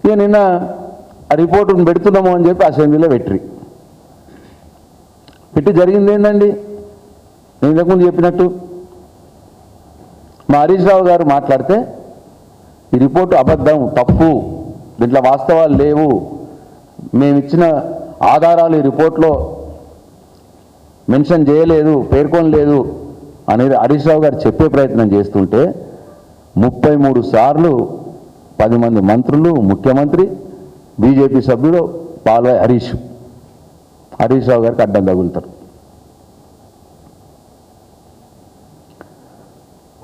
ఇక నిన్న ఆ రిపోర్టును పెడుతున్నాము అని చెప్పి అసెంబ్లీలో పెట్టి జరిగింది ఏంటండి? నేను ఇంతకుముందు చెప్పినట్టు మా హరీష్ రావు గారు మాట్లాడితే ఈ రిపోర్టు అబద్ధం, తప్పు, దీంట్లో వాస్తవాలు లేవు, మేమిచ్చిన ఆధారాలు ఈ రిపోర్ట్లో మెన్షన్ చేయలేదు, పేర్కొనలేదు అనేది హరీష్ రావు గారు చెప్పే ప్రయత్నం చేస్తుంటే 33 సార్లు 10 మంది మంత్రులు, ముఖ్యమంత్రి, బీజేపీ సభ్యుడు పాల్వాయి హరీష్ రావు గారికి అడ్డం తగులుతారు.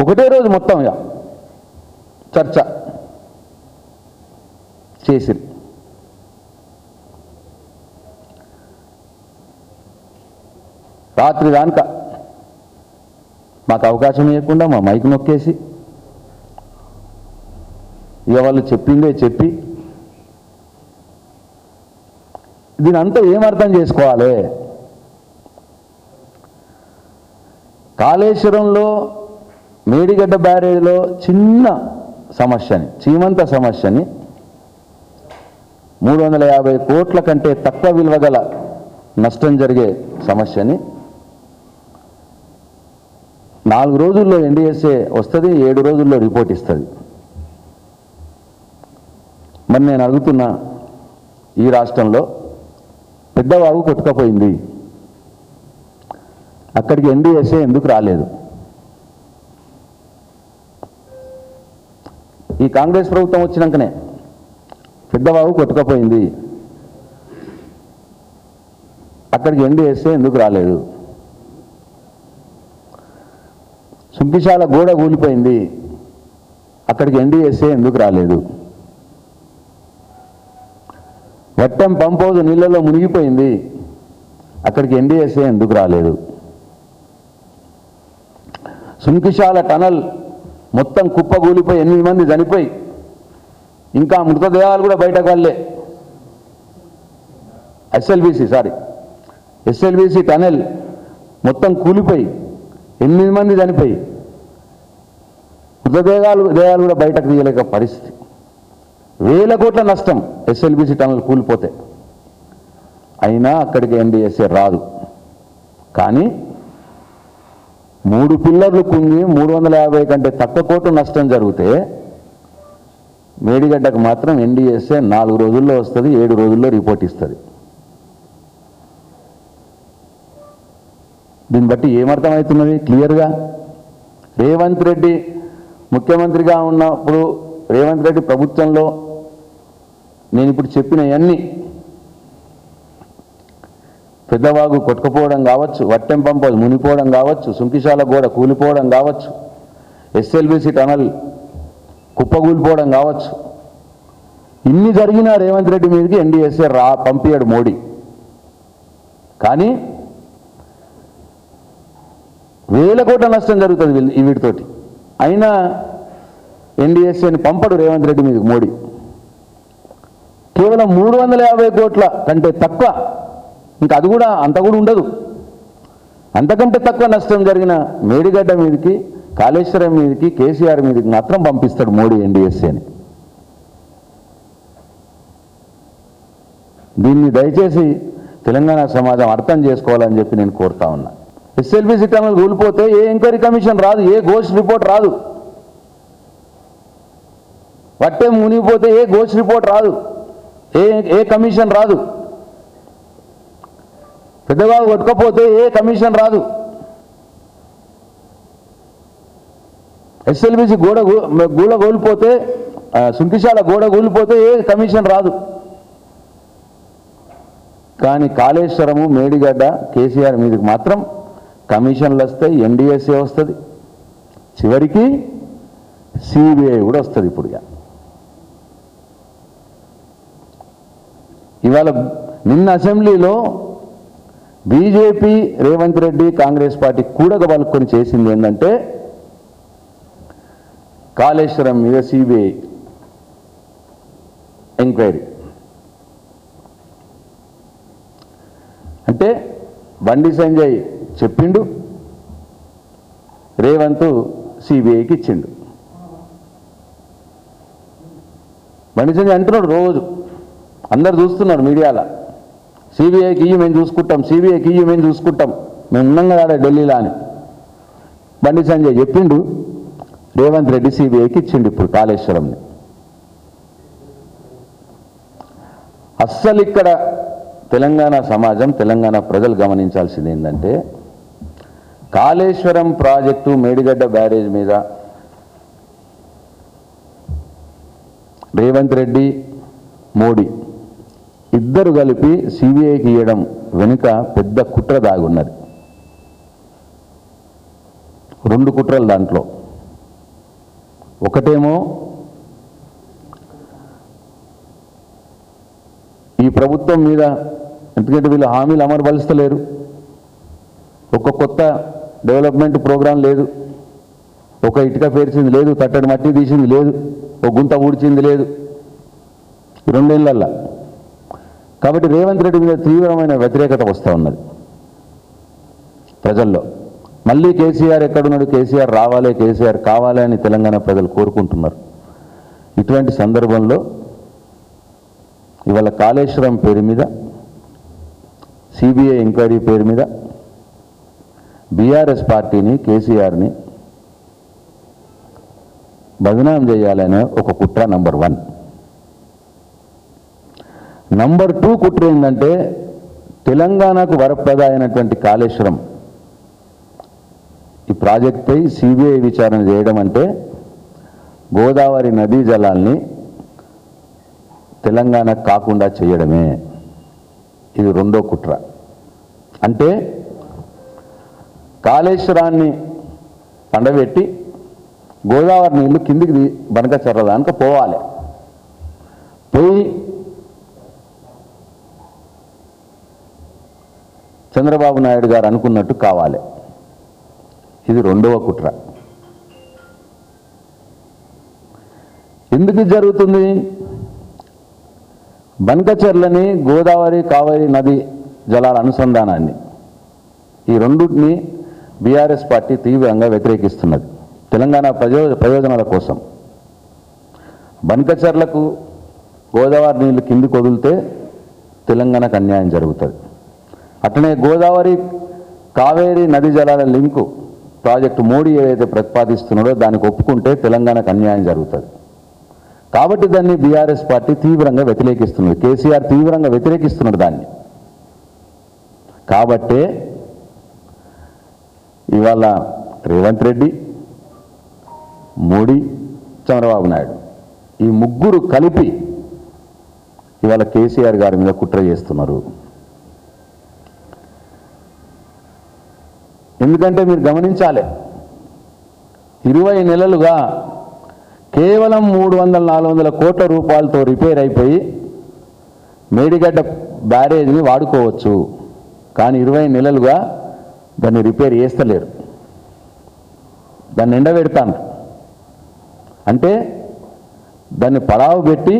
ఒకటే రోజు మొత్తం ఇక చర్చ చేసిరు. రాత్రి దానిక మాకు అవకాశం ఇవ్వకుండా మా మైక్ నొక్కేసి ఇక వాళ్ళు చెప్పిందే చెప్పి దీని అంతా ఏమర్థం చేసుకోవాలి? కాళేశ్వరంలో మేడిగడ్డ బ్యారేజ్లో చిన్న సమస్యని, చీమంత సమస్యని 350 కోట్ల కంటే తక్కువ విలువ గల నష్టం జరిగే సమస్యని 4 రోజుల్లో ఎన్డీఎస్ఏ వస్తుంది, 7 రోజుల్లో రిపోర్ట్ ఇస్తుంది. మరి నేను అడుగుతున్నా, ఈ రాష్ట్రంలో పెద్దవాగు కొట్టుకపోయింది, అక్కడికి ఎన్డీఎస్ఏ ఎందుకు రాలేదు? ఈ కాంగ్రెస్ ప్రభుత్వం వచ్చినాకనే పెద్దవాగు కొట్టుకపోయింది, అక్కడికి ఎన్డీఎస్ఏ ఎందుకు రాలేదు? సుంకిశాల గోడ కూలిపోయింది, అక్కడికి ఎన్డీఎస్ఏ ఎందుకు రాలేదు? వట్టెం పంప్ హౌస్ నీళ్ళలో మునిగిపోయింది, అక్కడికి ఎన్డీఎస్ఏ ఎందుకు రాలేదు? సుంకిశాల టనల్ మొత్తం కుప్పగూలిపోయి 8 మంది చనిపోయి ఇంకా మృతదేహాలు కూడా బయటకు వాళ్ళే. ఎస్ఎల్బీసీ టనల్ మొత్తం కూలిపోయి 8 మంది చనిపోయి మృతదేహాలు కూడా బయటకు తీయలేక పరిస్థితి. 1000 కోట్ల నష్టం ఎస్ఎల్బీసీ టనల్ కూలిపోతే. అయినా అక్కడికి ఎన్డీఎస్ఏ రాదు. కానీ 3 పిల్లర్లు కుంగి 350 కంటే తక్కువ కోట్ల నష్టం జరిగితే మేడిగడ్డకు మాత్రం ఎన్డీఎస్ఏ 4 రోజుల్లో వస్తుంది, 7 రోజుల్లో రిపోర్ట్ ఇస్తుంది. దీన్ని బట్టి ఏమర్థమవుతున్నది క్లియర్గా? రేవంత్ రెడ్డి ముఖ్యమంత్రిగా ఉన్నప్పుడు, రేవంత్ రెడ్డి ప్రభుత్వంలో నేను ఇప్పుడు చెప్పినవన్నీ, పెద్దవాగు కొట్టుకుపోవడం కావచ్చు, వట్టెం పంప్ మునిపోవడం కావచ్చు, సుంకిశాల గోడ కూలిపోవడం కావచ్చు, ఎస్ఎల్బీసీ టనల్ కుప్పకూలిపోవడం కావచ్చు, ఇన్ని జరిగినా రేవంత్ రెడ్డి మీదకి ఎన్డీఎస్ఏ పంపించాడు మోడీ. కానీ 1000 కోట్ల నష్టం జరుగుతుంది వీటితోటి, అయినా ఎన్డీఎస్ఏని పంపడు రేవంత్ రెడ్డి మీదకి మోడీ. కేవలం 350 కోట్ల కంటే తక్కువ, ఇంకా అది కూడా అంత కూడా ఉండదు, అంతకంటే తక్కువ నష్టం జరిగిన మేడిగడ్డ మీదకి, కాళేశ్వరం మీదకి, కేసీఆర్ మీదకి మాత్రం పంపిస్తాడు మోడీ ఎన్డీఎస్ఏని. దీన్ని దయచేసి తెలంగాణ సమాజం అర్థం చేసుకోవాలని చెప్పి నేను కోరుతా ఉన్నా. ఎస్ఎల్బీసీ టనల్ కూలిపోతే ఏ ఎంక్వైరీ కమిషన్ రాదు, ఏ గోస్ట్ రిపోర్ట్ రాదు. వట్టెం మునిగిపోతే ఏ గోస్ట్ రిపోర్ట్ రాదు, ఏ కమిషన్ రాదు. పెద్దవాగు కొట్టుకపోతే ఏ కమిషన్ రాదు. ఎస్ఎల్బీసీ గూడ కూలిపోతే, సుంకిశాల గోడ కూలిపోతే ఏ కమిషన్ రాదు. కానీ కాళేశ్వరము, మేడిగడ్డ, కేసీఆర్ మీదకి మాత్రం కమిషన్లు వస్తాయి, ఎన్డీఎస్ఏ వస్తుంది, చివరికి సిబిఐ కూడా వస్తుంది. ఇప్పుడు ఇవాళ నిన్న అసెంబ్లీలో బీజేపీ, రేవంత్ రెడ్డి, కాంగ్రెస్ పార్టీ కూడగబలుకొని చేసింది ఏంటంటే కాళేశ్వరం మీద సిబిఐ ఎంక్వైరీ. అంటే బండి సంజయ్ చెప్పిండు, రేవంత్ సిబిఐకి ఇచ్చిండు. బండి సంజయ్ అంటున్నాడు రోజు, అందరు చూస్తున్నారు మీడియాలో, సిబిఐకి ఇయ్యి మేము చూసుకుంటాం, సిబిఐకి ఇయ్యి మేము చూసుకుంటాం, మేము ఉన్నాం కదా ఢిల్లీలో అని బండి సంజయ్ చెప్పిండు. రేవంత్ రెడ్డి సిబిఐకి ఇచ్చిండు ఇప్పుడు కాళేశ్వరంని. అస్సలు ఇక్కడ తెలంగాణ సమాజం, తెలంగాణ ప్రజలు గమనించాల్సింది ఏంటంటే, కాళేశ్వరం ప్రాజెక్టు మేడిగడ్డ బ్యారేజ్ మీద రేవంత్ రెడ్డి, మోడీ ఇద్దరు కలిపి సిబిఐకి ఇవ్వడం వెనుక పెద్ద కుట్ర దాగున్నది. రెండు కుట్రలు దాంట్లో. ఒకటేమో ఈ ప్రభుత్వం మీద, ఎందుకంటే వీళ్ళు హామీలు అమలుపరుస్తలేరు, ఒక కొత్త డెవలప్మెంట్ ప్రోగ్రాం లేదు, ఒక ఇటుక పేర్చింది లేదు, తట్టడి మట్టి తీసింది లేదు, ఒక గుంత ఊడ్చింది లేదు 2 ఏళ్ళల్లో. కాబట్టి రేవంత్ రెడ్డి మీద తీవ్రమైన వ్యతిరేకత వస్తూ ఉన్నది ప్రజల్లో. మళ్ళీ కేసీఆర్ ఎక్కడున్నాడు, కేసీఆర్ రావాలి, కేసీఆర్ కావాలి అని తెలంగాణ ప్రజలు కోరుకుంటున్నారు. ఇటువంటి సందర్భంలో ఇవాళ కాళేశ్వరం పేరు మీద, సిబిఐ ఎంక్వైరీ పేరు మీద బీఆర్ఎస్ పార్టీని, కేసీఆర్ని బదనాం చేయాలనే ఒక కుట్ర నంబర్ 1. నంబర్ 2 కుట్ర ఏంటంటే, తెలంగాణకు వరప్రద అయినటువంటి కాళేశ్వరం ఈ ప్రాజెక్టుపై సిబిఐ విచారణ చేయడం అంటే గోదావరి నదీ జలాల్ని తెలంగాణకు కాకుండా చేయడమే. ఇది రెండో కుట్ర. అంటే కాళేశ్వరాన్ని పండబెట్టి గోదావరి నీళ్లు కిందికి బనకచర్ల దానికి పోవాలి, పోయి చంద్రబాబు నాయుడు గారు అనుకున్నట్టు కావాలి. ఇది రెండవ కుట్ర. ఎందుకు జరుగుతుంది? బనకచర్లని, గోదావరి కావేరి నది జలాల అనుసంధానాన్ని, ఈ రెండింటిని బీఆర్ఎస్ పార్టీ తీవ్రంగా వ్యతిరేకిస్తున్నది తెలంగాణ ప్రయోజనాల కోసం. బనకచర్లకు గోదావరి నీళ్లు కిందికి వదిలితే తెలంగాణకు అన్యాయం జరుగుతుంది. అట్లనే గోదావరి కావేరి నది జలాల లింకు ప్రాజెక్టు మోడీ ఏదైతే ప్రతిపాదిస్తున్నాడో దానికి ఒప్పుకుంటే తెలంగాణకు అన్యాయం జరుగుతుంది. కాబట్టి దాన్ని బీఆర్ఎస్ పార్టీ తీవ్రంగా వ్యతిరేకిస్తున్నది, కేసీఆర్ తీవ్రంగా వ్యతిరేకిస్తున్నాడు దాన్ని. కాబట్టే ఇవాళ రేవంత్ రెడ్డి, మోడీ, చంద్రబాబు నాయుడు ఈ ముగ్గురు కలిపి ఇవాళ కేసీఆర్ గారి మీద కుట్ర చేస్తున్నారు. ఎందుకంటే మీరు గమనించాలి, 20 నెలలుగా కేవలం 300-400 కోట్ల రూపాయలతో రిపేర్ అయిపోయి మేడిగడ్డ బ్యారేజ్ని వాడుకోవచ్చు. కానీ 20 నెలలుగా దాన్ని రిపేర్ చేస్తలేరు, దాన్ని ఎండబెడతాను. అంటే దాన్ని పడావు పెట్టి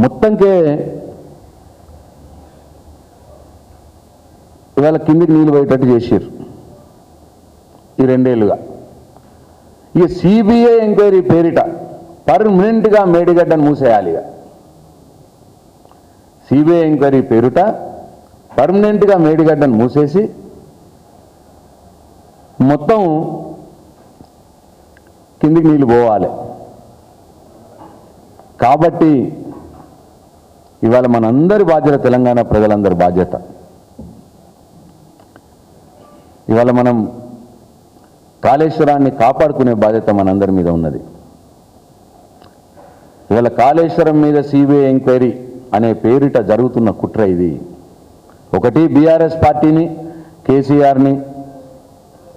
మొత్తంకే ఇవాళ కిందికి నీళ్ళు పోయేటట్టు చేసారు ఈ 2 ఏళ్ళుగా. ఇక సిబిఐ ఎంక్వైరీ పేరిట పర్మనెంట్గా మేడిగడ్డను మూసేయాలి. ఇక సిబిఐ ఎంక్వైరీ పేరిట పర్మనెంట్గా మేడిగడ్డను మూసేసి మొత్తం కిందికి నీళ్ళు పోవాలి. కాబట్టి ఇవాళ మనందరి బాధ్యత, తెలంగాణ ప్రజలందరి బాధ్యత. ఇవాళ మనం కాళేశ్వరాన్ని కాపాడుకునే బాధ్యత మనందరి మీద ఉన్నది. ఇవాళ కాళేశ్వరం మీద సిబిఐ ఎంక్వైరీ అనే పేరిట జరుగుతున్న కుట్ర ఇది. ఒకటి, బీఆర్ఎస్ పార్టీని, కేసీఆర్ని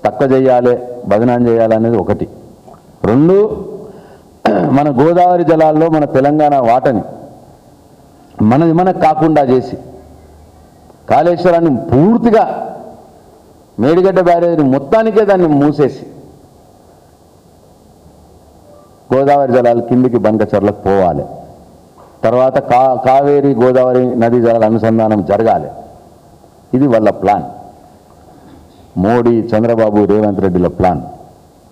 తక్కువ చేయాలి, బదనాం చేయాలనేది ఒకటి. 2, మన గోదావరి జలాల్లో మన తెలంగాణ వాటని మనకు కాకుండా చేసి కాళేశ్వరాన్ని పూర్తిగా మేడిగడ్డ బ్యారేజ్ మొత్తానికే దాన్ని మూసేసి గోదావరి జలాలు కిందికి బనకచర్లకు పోవాలి. తర్వాత కావేరి గోదావరి నదీ జలాల అనుసంధానం జరగాలి. ఇది వాళ్ళ ప్లాన్, మోడీ, చంద్రబాబు, రేవంత్ రెడ్డిల ప్లాన్.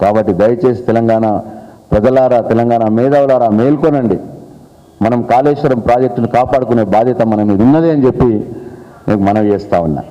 కాబట్టి దయచేసి తెలంగాణ ప్రజలారా, తెలంగాణ మేధావులారా మేల్కొనండి. మనం కాళేశ్వరం ప్రాజెక్టును కాపాడుకునే బాధ్యత మన మీద ఉన్నది అని చెప్పి నేను మనవి చేస్తా ఉన్నా.